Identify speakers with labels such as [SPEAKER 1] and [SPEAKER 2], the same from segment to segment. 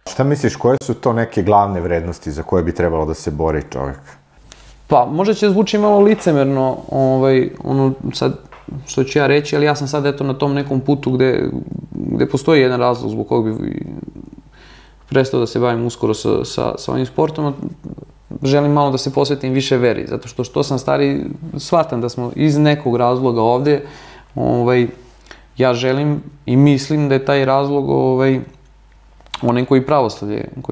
[SPEAKER 1] Šta misliš, koje su to neke glavne vrednosti za koje bi trebalo da se bori čovjek?
[SPEAKER 2] Pa, možda će zvuči malo licemerno, ono sad što ću ja reći, ali ja sam sad eto na tom nekom putu gde postoji jedan razlog zbog kog bi prestao da se bavim uskoro sa ovim sportom. Želim malo da se posvetim više veri, zato što sam stari, shvatam da smo iz nekog razloga ovde, ja želim i mislim da je taj razlog onaj koji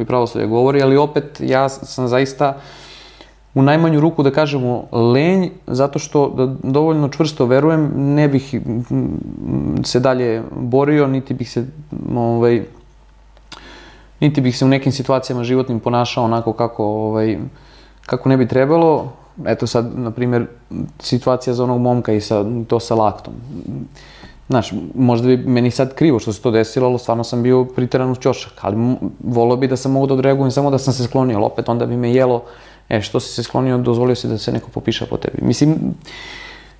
[SPEAKER 2] pravoslavlje govori, ali opet ja sam zaista u najmanju ruku da kažemo lenj, zato što da dovoljno čvrsto verujem, ne bih se dalje borio, niti bih se u nekim situacijama životnim ponašao onako kako ne bi trebalo. Eto sad, na primjer, situacija za onog momka i to sa laktom. Znaš, možda bi meni sad krivo što se to desilo, ali stvarno sam bio priteran uz ćošak, ali volio bi da sam mogu da odreagujem samo da sam se sklonio, ali opet onda bi me jelo, što si se sklonio, dozvolio si da se neko popiša po tebi. Mislim,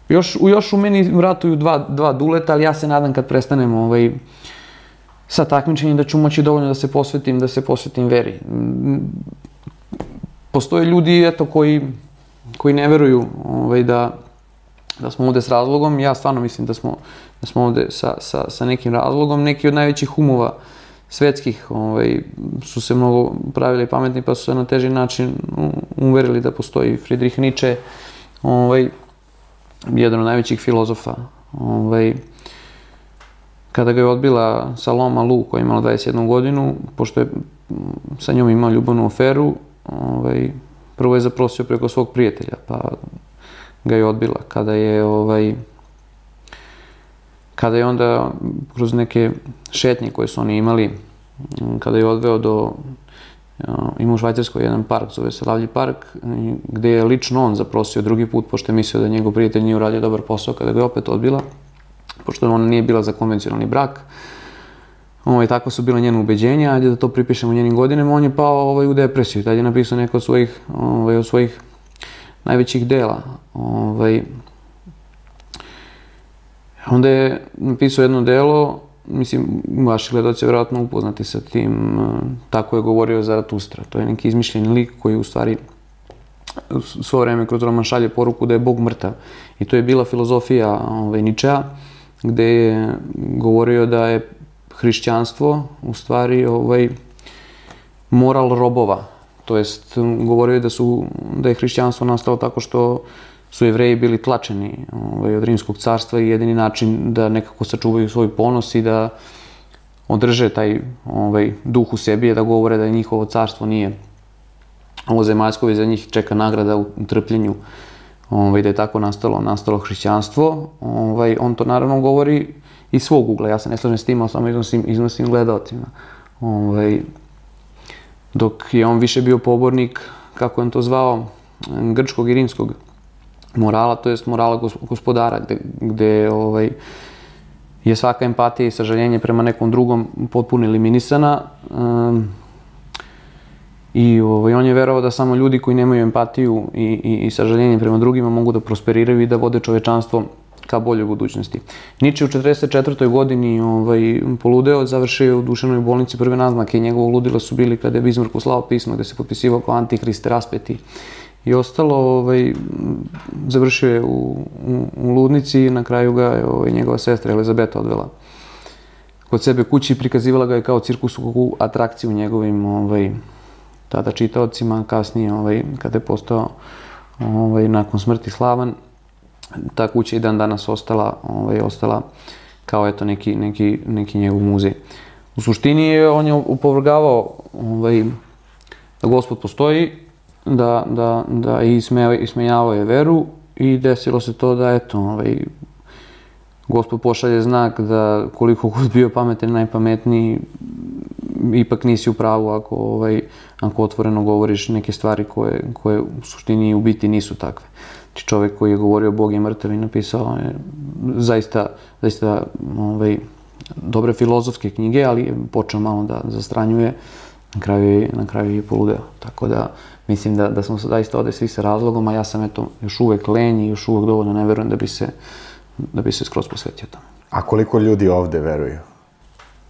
[SPEAKER 2] još u meni ratuju dva duleta, ali ja se nadam kad prestanem sa takmičenjem da ću moći dovoljno da se posvetim veri. Postoje ljudi, eto, koji ne veruju da smo ovde s razlogom. Ja stvarno mislim da smo ovde sa nekim razlogom. Neki od najvećih umova svetskih su se mnogo pravili pametni, pa su se na teži način uverili da postoji Friedrich Nietzsche, jedan od najvećih filozofa. Kada ga je odbila Saloma Lu, koja je imala 21 godinu, pošto je sa njom imao ljubavnu aferu, prvo je zaprosio preko svog prijatelja, pa ga je odbila. Kada je onda kroz neke šetnje koje su oni imali, kada je odveo ima u Švajcarskoj jedan park, zove se Lavlji park, gde je lično on zaprosio drugi put, pošto je mislio da njegov prijatelj nije uradio dobar posao, kada ga je opet odbila, pošto ona nije bila za konvencionalni brak. Tako su bila njena ubeđenja, ajde da to pripišemo njenim godinama, on je pao u depresiju i tad je napisao neko od svojih najvećih dela. Onda je napisao jedno delo, mislim, vaši gledaoci vjerojatno upoznati sa tim, tako je govorio Zaratustra. To je neki izmišljeni lik koji u stvari svo vreme kroz roman šalje poruku da je Bog mrtav. I to je bila filozofija Ničea, gde je govorio da je hrišćanstvo u stvari moral robova. To jest, govorio je da je hrišćanstvo nastalo tako što su Jevreji bili tlačeni od Rimskog carstva i jedini način da nekako sačuvaju svoj ponos i da održe taj duh u sebi je da govore da njihovo carstvo nije ovo zemaljsko, već za njih čeka nagrada u trpljenju, da je tako nastalo hrišćanstvo. On to naravno govori iz svog ugla, ja se ne slažem s tim, ali samo iznosim gledaocima. Dok je on više bio pobornik, kako je on to zvao, grčkog i rimskog morala, to jest morala gospodara, gde je svaka empatija i sažaljenje prema nekom drugom potpuno eliminisana. I on je verovao da samo ljudi koji nemaju empatiju i sažaljenje prema drugima mogu da prosperiraju i da vode čovečanstvo ka boljoj budućnosti. Nietzsche u 44. godini poludeo, završio u duševnoj bolnici, prve naznake njegovog ludila su bili kada je Bismarcku slao pismo gde se potpisivao kao antihrist, raspeti i ostalo. Završio je u ludnici i na kraju ga je njegova sestra Elizabeta odvela kod sebe kući i prikazivala ga je kao cirkusovku atrakciju njegovim tada čitaocima, kasnije kada je postao nakon smrti slavan. Ta kuća i dan danas ostala kao eto neki njegov muzej. U suštini on je opovrgavao da Gospod postoji, da ismejavao je veru i desilo se to da eto Gospod pošalje znak da koliko god bio pametan i najpametniji, ipak nisi u pravu ako otvoreno govoriš neke stvari koje u suštini u biti nisu takve. Znači čovek koji je govorio Bog je mrtav i napisao je zaista dobre filozofske knjige, ali je počeo malo da zastranjuje, na kraju je poludeo. Tako da mislim da smo zaista ovde svi sa razlogom, a ja sam eto još uvek lenj i još uvek dovoljno ne verujem da bi se skroz posvetio tamo.
[SPEAKER 1] A koliko ljudi ovde veruju?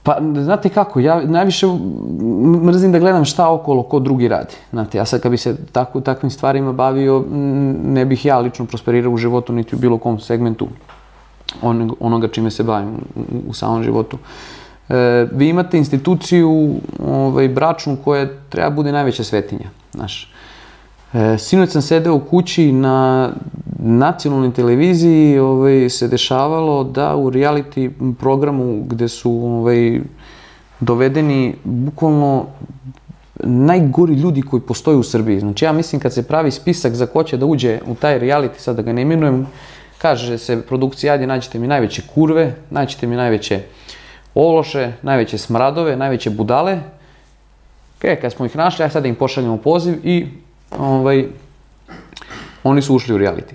[SPEAKER 2] Pa, znate kako, ja najviše mrzim da gledam šta okolo ko drugi radi. Znate, ja sad kad bi se takvim stvarima bavio, ne bih ja lično prosperirao u životu, niti u bilo kom segmentu onoga čime se bavim u samom životu. Vi imate instituciju bračnu koja treba bude najveća svetinja, znaš. Sinoć sam sedeo u kući na nacionalnoj televiziji, se dešavalo da u reality programu gde su dovedeni bukvalno najgori ljudi koji postoje u Srbiji. Znači ja mislim kad se pravi spisak za ko će da uđe u taj reality, sad da ga ne imenujem, kaže se produkcija, ajde nađite mi najveće kurve, nađite mi najveće ološe, najveće smradove, najveće budale. Kad smo ih našli, ja sad da im pošaljemo poziv i oni su ušli u reality.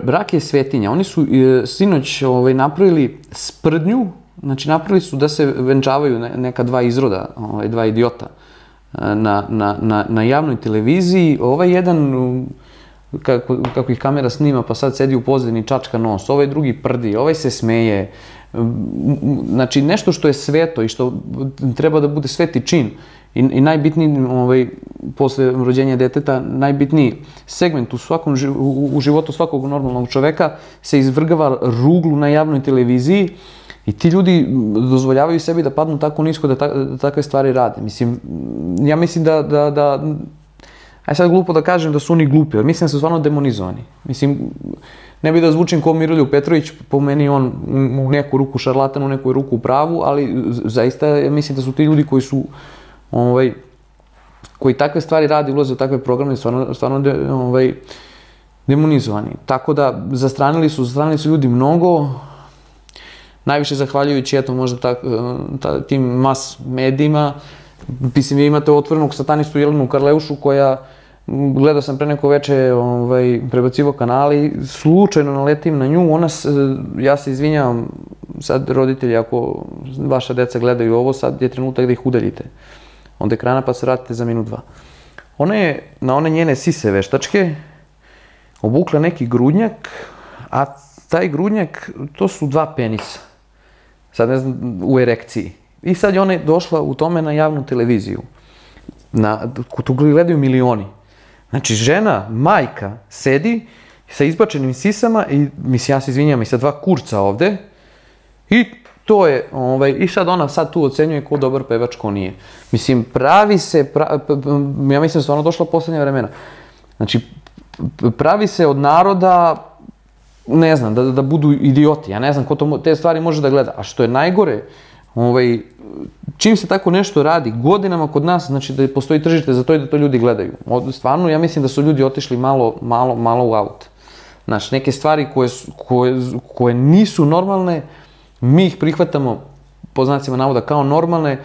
[SPEAKER 2] Brak je svetinja. Oni su sinoć napravili sprdnju, znači napravili su da se venčavaju neka dva izroda, dva idiota na javnoj televiziji. Ovaj jedan, kako ih kamera snima, pa sad sedi u pozadini, čačka nos, ovaj drugi prdi, ovaj se smeje. Znači nešto što je sveto i što treba da bude sveti čin i najbitniji, posle rođenja deteta, najbitniji segment u životu svakog normalnog čoveka se izvrgava ruglu na javnoj televiziji i ti ljudi dozvoljavaju sebi da padnu tako nisko da takve stvari rade. Mislim, ja mislim da aj sad glupo da kažem da su oni glupi, ali mislim da su stvarno demonizovani. Mislim, ne bih da zvučim kao Miroljub Petrović, po meni on u neku ruku šarlatan, u neku ruku u pravu, ali zaista mislim da su ti ljudi koji su koji takve stvari radi, ulaze u takve programe, stvarno demonizovani. Tako da, zastranili su ljudi mnogo, najviše zahvaljujući, eto, možda tim mas medijima. Mislim, vi imate otvorenog satanistu Jelenu Karleušu koja, gledao sam pre neko veče, prebacivo kanali, slučajno naletim na nju, ja se izvinjavam sad roditelji, ako vaša deca gledaju ovo, sad je trenutak da ih udaljite od ekrana pa se vratite za minut, dva. Ona je na one njene sise veštačke obukla neki grudnjak, a taj grudnjak, to su dva penisa. Sad ne znam, u erekciji. I sad je ona došla u tome na javnu televiziju. Tu gledaju milioni. Znači, žena, majka, sedi sa izbačenim sisama i, mislim, ja se izvinjam, i sa dva kurca ovde i to je, i sad ona tu ocenjuje ko dobar pevač, ko nije. Mislim, ja mislim da su ona došla u poslednje vremena. Znači, pravi se od naroda, ne znam, da budu idioti. Ja ne znam ko te stvari može da gleda. A što je najgore, čim se tako nešto radi godinama kod nas, znači da postoji tržište za to i da to ljudi gledaju. Stvarno, ja mislim da su ljudi otišli malo u aut. Znači, neke stvari koje nisu normalne, mi ih prihvatamo, po znacima navoda, kao normalne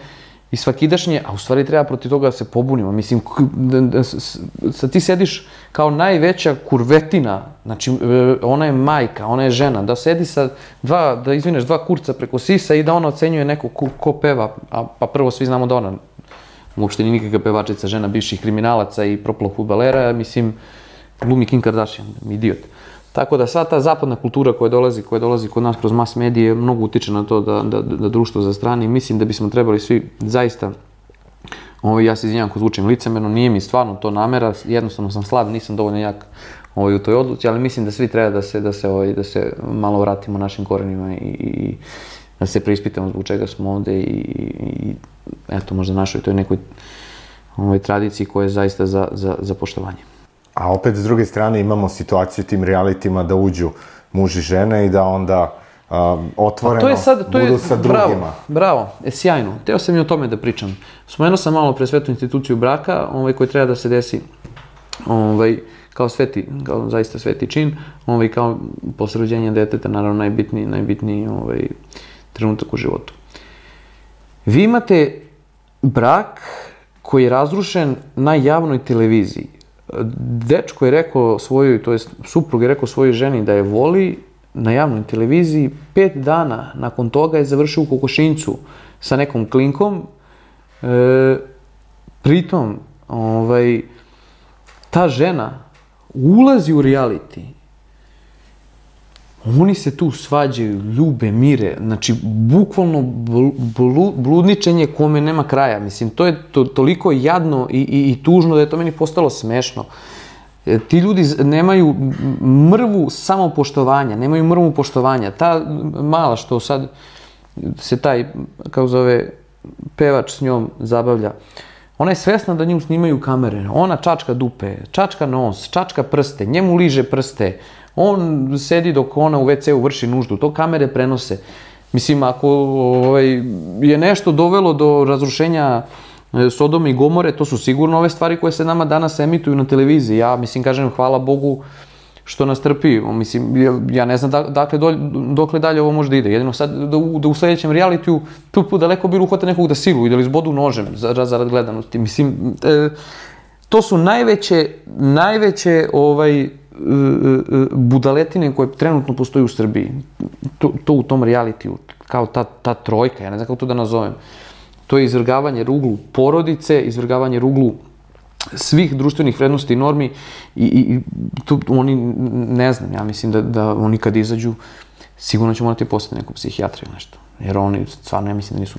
[SPEAKER 2] i svakidašnje, a u stvari treba protiv toga da se pobunimo. Mislim, sad ti sediš kao najveća kurvetina, znači ona je majka, ona je žena, da sedi sa dva kurca preko sisa i da ona ocenjuje neko ko peva, pa prvo svi znamo da ona uopšte nije nikakva pevačica, žena bivših kriminalaca i propalog fudbalera, mislim, glumi Kim Kardashian, idiot. Tako da sva ta zapadna kultura koja dolazi kod nas kroz mas medije mnogo utiče na to da društvo zastrani. Mislim da bismo trebali svi zaista, ja se izvinjam ko zvučim licemerno, nije mi stvarno to namera, jednostavno sam slab, nisam dovoljno jak u toj odluci, ali mislim da svi treba da se malo vratimo našim korenima i da se preispitamo zbog čega smo ovde i eto možda našoj toj nekoj tradiciji koja je zaista za poštovanje.
[SPEAKER 1] A opet, s druge strane, imamo situaciju tim realitima da uđu muž i žene i da onda otvoreno budu sa drugima.
[SPEAKER 2] Bravo, sjajno. Teo sam i o tome da pričam. Spomenuo sam malo pre svetu instituciju braka, koji treba da se desi kao zaista sveti čin, kao posle rođenja deteta, naravno najbitniji trenutak u životu. Vi imate brak koji je razrušen na javnoj televiziji. Dečko je rekao svojoj, to jest suprug je rekao svojoj ženi da je voli na javnoj televiziji, 5 dana nakon toga je završio u kokošinjcu sa nekom klinkom. Pritom, ta žena ulazi u reality. Oni se tu svađaju, ljube, mire, znači, bukvalno bludničenje kome nema kraja. Mislim, to je toliko jadno i tužno da je to meni postalo smešno. Ti ljudi nemaju mrvu samopoštovanja, nemaju mrvu poštovanja. Ta mala što sad se taj, kako zove, pevač s njom zabavlja, ona je svesna da nju snimaju kamere. Ona čačka dupe, čačka nos, čačka prste, njemu liže prste. On sedi dok ona u WC-u vrši nuždu, to kamere prenose. Mislim, ako je nešto dovelo do razrušenja Sodome i Gomore, to su sigurno ove stvari koje se nama danas emituju na televiziji. Ja, mislim, kažem, hvala Bogu što nas trpi. Mislim, ja ne znam dokle dalje ovo može da ide. Jedino sad da u sledećem realitiju daleko bilo uhvate nekog da siluju ili zbodu nožem zarad gledanosti. Mislim, to su najveće budaletine koje trenutno postoji u Srbiji. To u tom realitiju, kao ta trojka, ja ne znam kako to da nazovem. To je izvrgavanje ruglu porodice, izvrgavanje ruglu svih društvenih vrednosti i normi i oni, ne znam, ja mislim da oni kad izađu sigurno će morati postati nekog psihijatra ili nešto. Jer oni stvarno, ja mislim da nisu